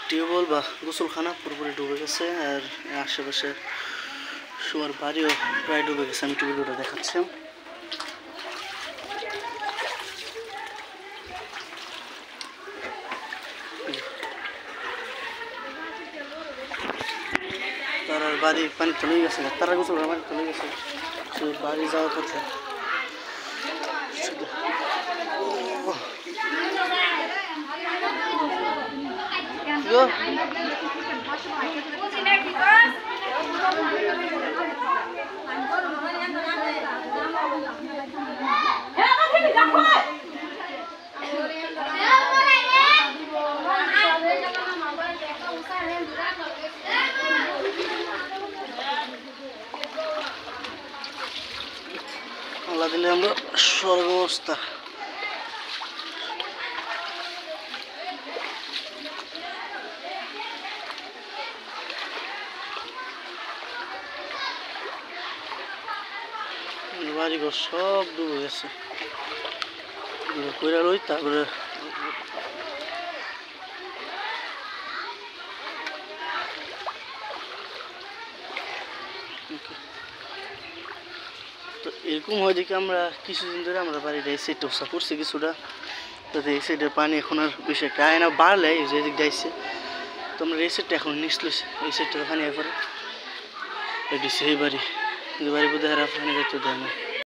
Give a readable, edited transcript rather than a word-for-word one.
Tubewell বা গোসলখানা পুরোপুরি ডুবে গেছে, আর আশেপাশে সবার বাড়িও প্রায় ডুবে গেছে। আমি টিভিটা দেখাচ্ছি। তার বাড়ি পানি চলে গেছে, তারা গোসল পানি চলে গেছে, সে বাড়ি যাওয়ার পথে আল্লাহ দিলে আমরা সর্বাবস্থা। বাড়িঘর সব ডুবে গেছে, কইরা রই। তারপরে তো এরকম হয় দেখি আমরা কিছুদিন ধরে আমরা বাড়িটা এই সাইডটা উৎসাহ করছি কিছুটা, যাতে এই সাইডের পানি এখন আর বেশি একটা আয় না, বাড়লে যে দিক যাইছে। তো আমরা এই সাইডটা এখন নিচলইছি, এই সাইডটা পানি এরপরে এটি সেই বাড়ি, যে বাড়ি বোধ হয় পানি যেতে দেয় না।